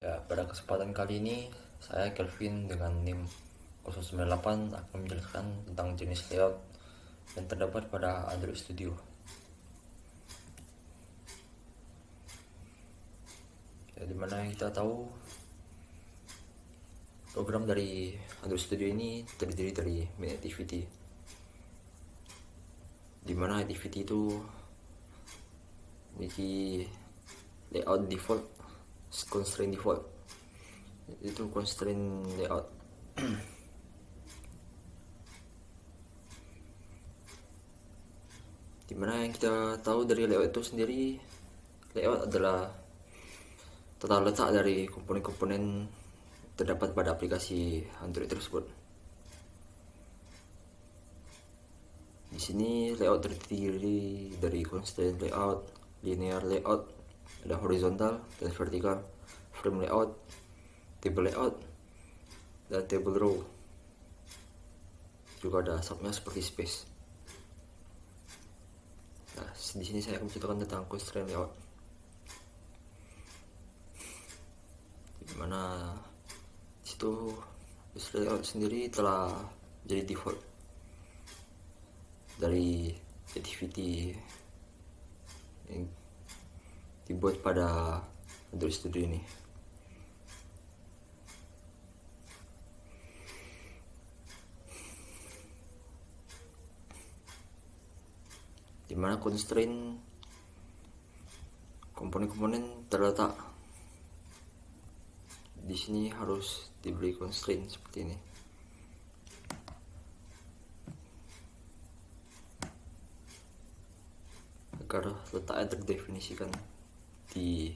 Ya, pada kesempatan kali ini saya Kelvin dengan NIM 098 akan menjelaskan tentang jenis layout yang terdapat pada Android Studio. Ya, dimana kita tahu program dari Android Studio ini terdiri dari main activity, dimana activity itu memiliki layout default, constraint default, itu constraint layout. Dimana yang kita tahu dari layout itu sendiri, layout adalah tata letak dari komponen-komponen terdapat pada aplikasi Android tersebut. Di sini layout terdiri dari constraint layout, linear layout, ada horizontal dan vertikal, frame layout, table layout, dan table row. Juga ada subnya seperti space. Nah, di sini saya akan mencontohkan tentang constraint layout, dimana situ constraint layout sendiri telah jadi default dari activity yang dibuat pada Android Studio ini. Dimana constraint komponen-komponen terletak di sini harus diberi constraint seperti ini. Agar letaknya terdefinisikan di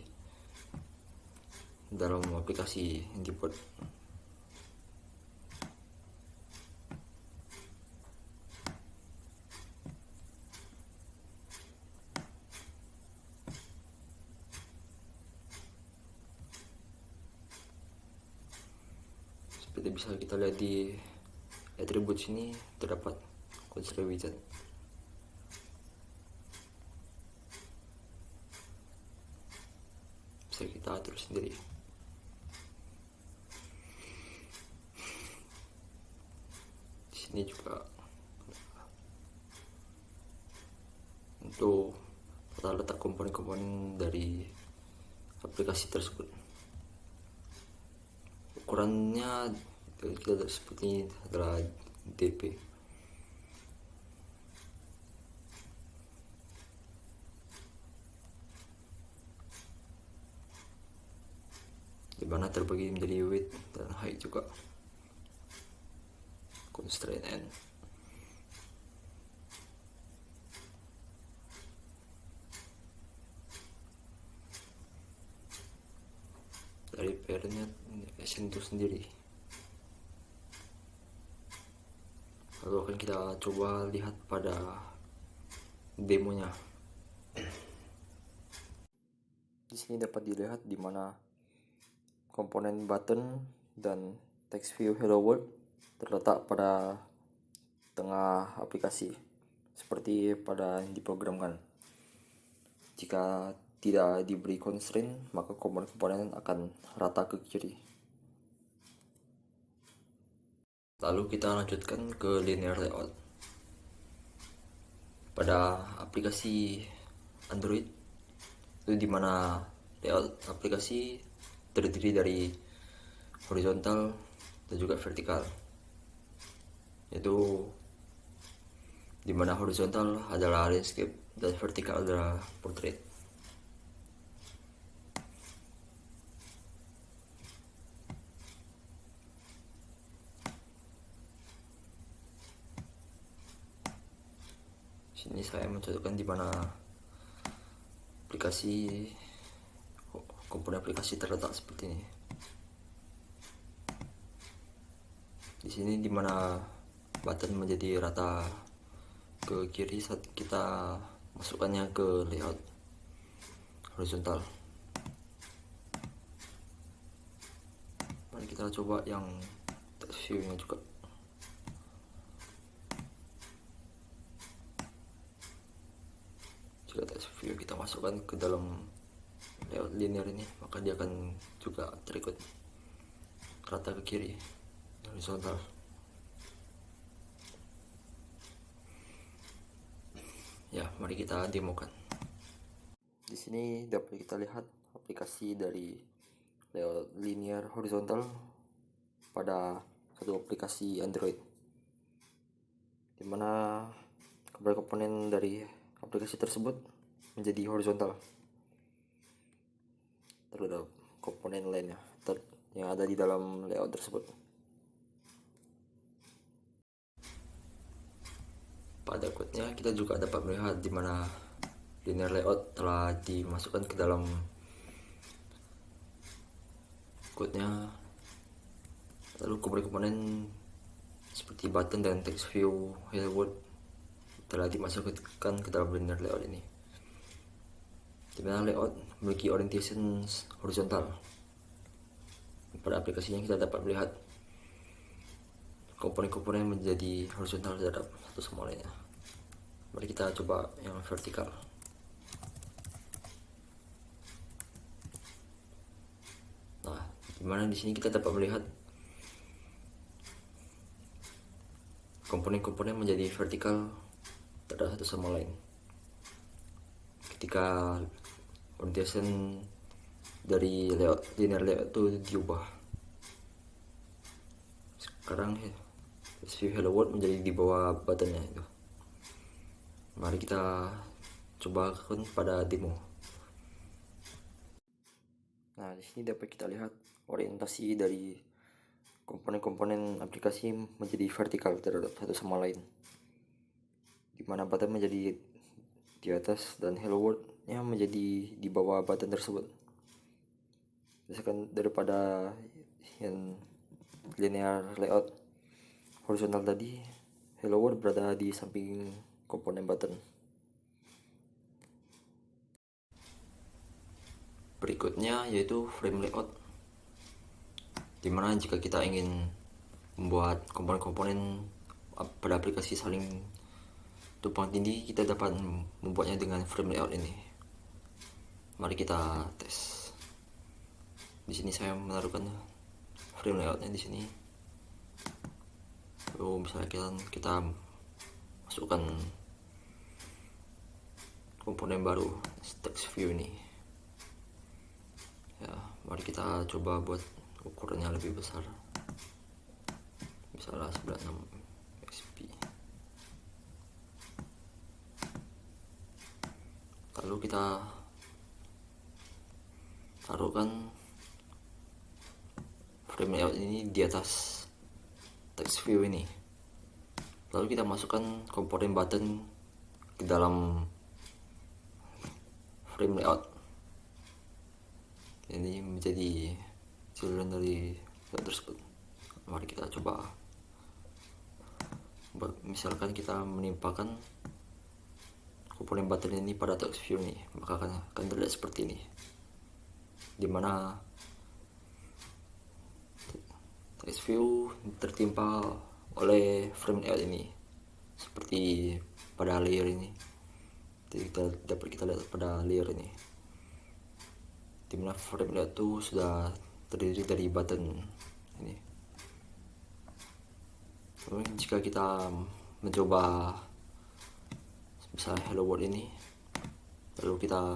dalam aplikasi yang dibuat. Seperti bisa kita lihat di atribut sini terdapat constraint widget. Bisa kita atur sendiri. Di sini juga untuk tata letak komponen-komponen dari aplikasi tersebut. Ukurannya kita seperti ini adalah DP. Dimana terbagi menjadi width dan height juga. Constraint N. Dari parentnya SN itu sendiri. Lalu akan kita coba lihat pada demonya. Di sini dapat dilihat di mana komponen button dan text view hello world terletak pada tengah aplikasi seperti pada yang diprogramkan. Jika tidak diberi constraint, maka komponen-komponen akan rata ke kiri. Lalu kita lanjutkan ke linear layout. Pada aplikasi Android itu dimana layout aplikasi terdiri dari horizontal dan juga vertikal. Itu dimana horizontal adalah landscape dan vertikal adalah portrait. Sini saya mencontohkan dimana komponen aplikasi terletak seperti ini. Di sini dimana button menjadi rata ke kiri saat kita masukkannya ke layout horizontal. Mari kita coba yang text view-nya juga. Jika text view kita masukkan ke dalam layout linear ini, maka dia akan juga terikut rata ke kiri, horizontal. Ya, mari kita demokan. Di sini dapat kita lihat aplikasi dari layout linear horizontal pada satu aplikasi Android, dimana komponen dari aplikasi tersebut menjadi horizontal terhadap komponen lainnya yang ada di dalam layout tersebut. Pada code-nya kita juga dapat melihat di mana linear layout telah dimasukkan ke dalam code-nya. Lalu komponen-komponen seperti button dan text view hello world telah dimasukkan ke dalam linear layout ini, dimana layout memiliki orientation horizontal. Pada aplikasinya kita dapat melihat komponen-komponen menjadi horizontal terhadap satu sama lainnya. Mari kita coba yang vertikal. Nah, dimana di sini kita dapat melihat komponen-komponen menjadi vertikal terhadap satu sama lain ketika orientation dari linear layout itu diubah. Sekarang view hello world menjadi di bawah buttonnya itu. Mari kita coba pada demo. Nah, di sini dapat kita lihat orientasi dari komponen-komponen aplikasi menjadi vertikal terhadap satu sama lain, dimana button menjadi di atas dan hello world-nya menjadi di bawah button tersebut. Misalkan daripada yang linear layout horizontal tadi, hello world berada di samping komponen button. Berikutnya yaitu frame layout, dimana jika kita ingin membuat komponen-komponen pada aplikasi saling tumpang tindih, kita dapat membuatnya dengan frame layout ini. Mari kita tes. Di sini saya menaruhkan frame layoutnya di sini. Lalu misalnya kita masukkan komponen baru text view ini. Ya, mari kita coba buat ukurannya lebih besar, misalnya 96 XP. Lalu kita taruhkan frame layout ini di atas text view ini. Lalu kita masukkan komponen button ke dalam frame layout. Ini menjadi children dari layout tersebut. Mari kita coba. Misalkan kita menimpakan komponen button ini pada text view ini, maka akan terlihat seperti ini, dimana text view tertimpa oleh frame layout ini seperti pada layer ini. Jadi dapat kita lihat pada layer ini, dimana frame layout itu sudah terdiri dari button ini. Lalu jika kita mencoba misalnya hello world ini, lalu kita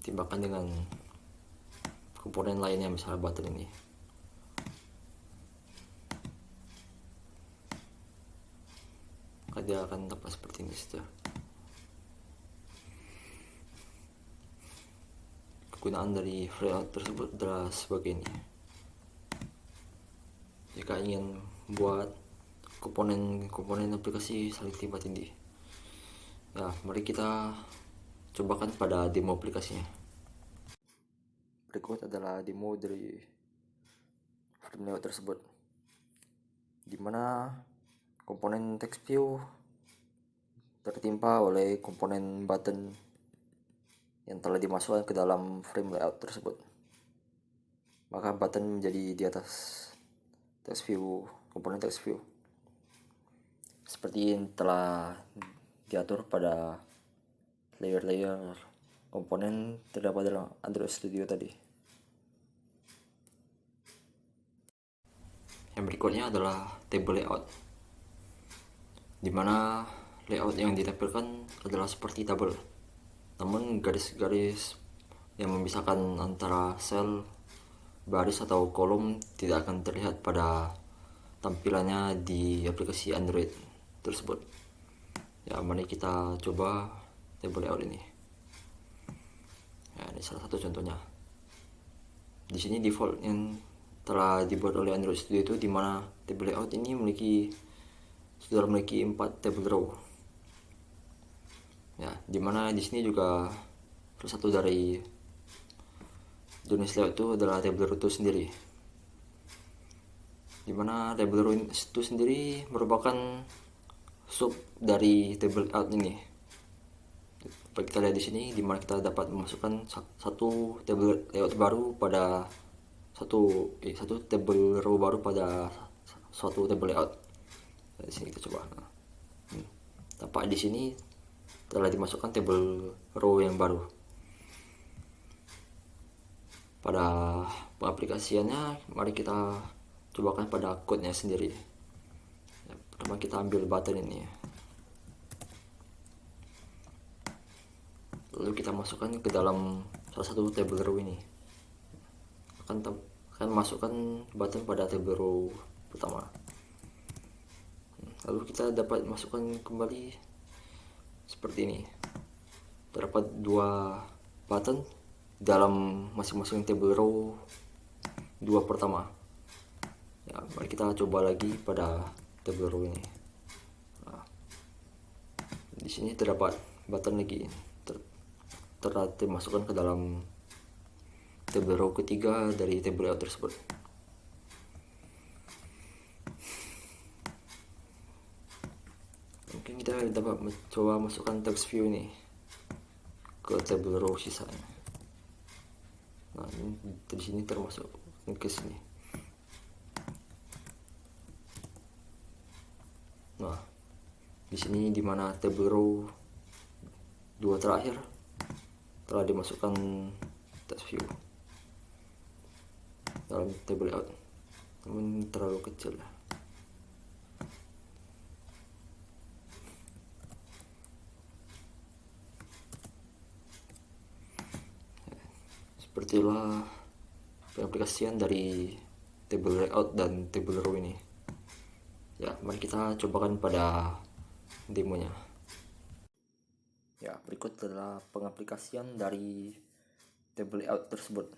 timbangkan dengan komponen lainnya, misalnya button ini, maka dia akan tampak seperti ini saja. Kegunaan dari frame tersebut adalah sebagai ini. Jika ingin membuat komponen aplikasi saling timbang tindih, ya mari kita cobakan pada demo aplikasinya. Berikut adalah demo dari frame layout tersebut, dimana komponen text view tertimpa oleh komponen button yang telah dimasukkan ke dalam frame layout tersebut. Maka button menjadi di atas text view, komponen text view, seperti yang telah diatur pada layer-layer komponen terdapat dalam Android Studio tadi. Yang berikutnya adalah table layout, dimana layout yang ditampilkan adalah seperti tabel, namun garis-garis yang memisahkan antara sel, baris atau kolom tidak akan terlihat pada tampilannya di aplikasi Android tersebut. Ya, mari kita coba table layout ini. Ya, ini salah satu contohnya. Di sini default yang telah dibuat oleh Android Studio itu, dimana table layout ini sudah memiliki 4 table row. Ya, dimana di sini juga salah satu dari jenis layout itu adalah table row itu sendiri. Dimana table row itu sendiri merupakan sub dari table layout ini. Kita lihat di sini, dimana kita dapat memasukkan satu table layout baru pada satu table row baru pada suatu table layout. Di sini kita coba. Tampak di sini telah dimasukkan table row yang baru. Pada pengaplikasiannya, mari kita cobakan pada code-nya sendiri. Pertama kita ambil button ini, lalu kita masukkan ke dalam salah satu table row ini. Akan masukkan button pada table row pertama. Lalu kita dapat masukkan kembali seperti ini. Terdapat 2 button dalam masing-masing table row 2 pertama. Ya, mari kita coba lagi pada table row ini. Nah, di sini terdapat button lagi telah dimasukkan ke dalam table row ketiga dari table layout tersebut. Mungkin kita dapat mencoba masukkan text view ini ke table row sisanya. Nah, ini di sini termasuk ke sini. Nah, di sini dimana table row 2 terakhir telah dimasukkan text view dalam table layout, namun terlalu kecil. Seperti itulah pengaplikasian dari table layout dan table row ini. Ya, mari kita cobakan pada demonya. Ya, berikut adalah pengaplikasian dari table layout tersebut.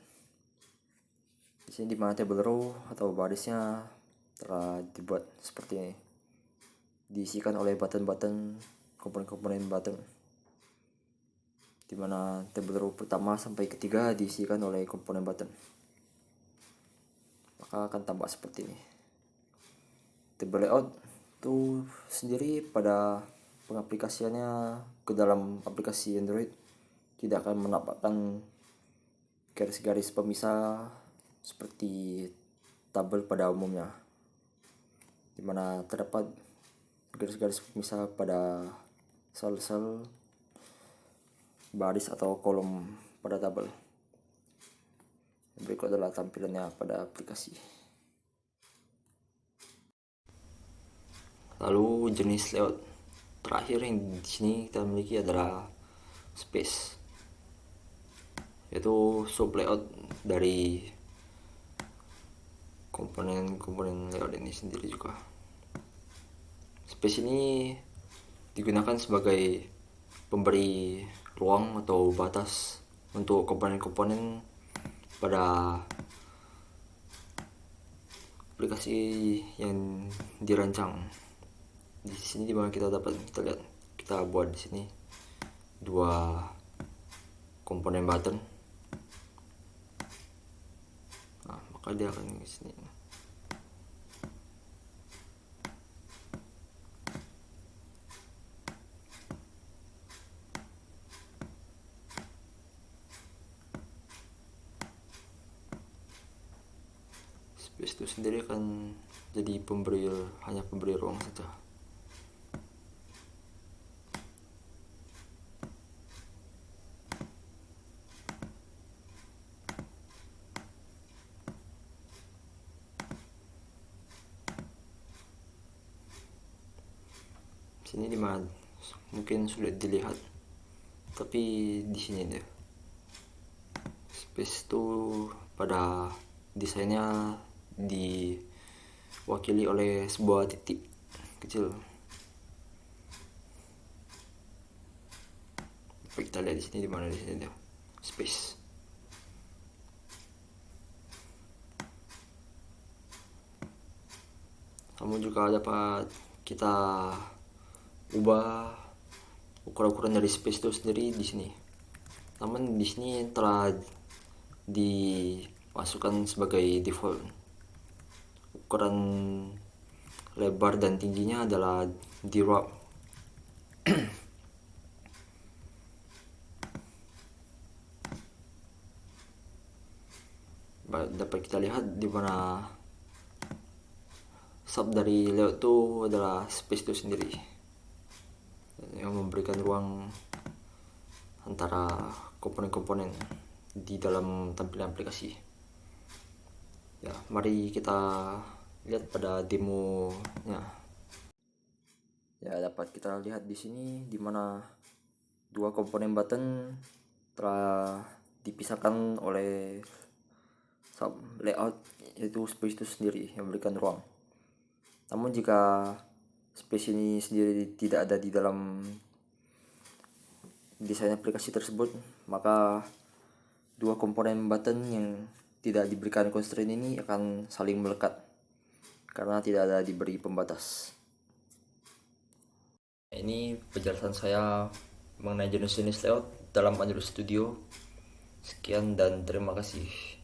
Di sini dimana table row atau barisnya telah dibuat seperti ini, diisikan oleh button-button, komponen-komponen button, dimana table row pertama sampai ketiga diisikan oleh komponen button. Maka akan tampak seperti ini. Table layout itu sendiri pada pengaplikasiannya ke dalam aplikasi Android tidak akan menampakkan garis-garis pemisah seperti tabel pada umumnya, dimana terdapat garis-garis pemisah pada sel-sel, baris atau kolom pada tabel. Berikut adalah tampilannya pada aplikasi. Lalu jenis layout terakhir yang di sini kita miliki adalah space, yaitu sub layout dari komponen layout ini sendiri juga. Space ini digunakan sebagai pemberi ruang atau batas untuk komponen-komponen pada aplikasi yang dirancang. Di sini dimana kita lihat, kita buat di sini 2 komponen button. Nah, maka dia akan di sini. Space itu sendiri akan jadi hanya pemberi ruang saja. Sini dimana mungkin sulit dilihat, tapi di sini deh space itu pada desainnya diwakili oleh sebuah titik kecil. Kita lihat di sini dimana di sini deh space. Namun juga dapat kita ubah ukuran-ukuran dari space itu sendiri di sini. Namun di sini telah dimasukkan sebagai default. Ukuran lebar dan tingginya adalah D-Wrap. Dapat kita lihat di mana sub dari layout itu adalah space itu sendiri yang memberikan ruang antara komponen-komponen di dalam tampilan aplikasi. Ya, mari kita lihat pada demonya. Ya, dapat kita lihat di sini di mana dua komponen button telah dipisahkan oleh sub layout, yaitu space itu sendiri yang memberikan ruang. Namun jika space ini sendiri tidak ada di dalam desain aplikasi tersebut, maka dua komponen button yang tidak diberikan constraint ini akan saling melekat karena tidak ada diberi pembatas. Ini penjelasan saya mengenai jenis-jenis layout dalam Android Studio. Sekian dan terima kasih.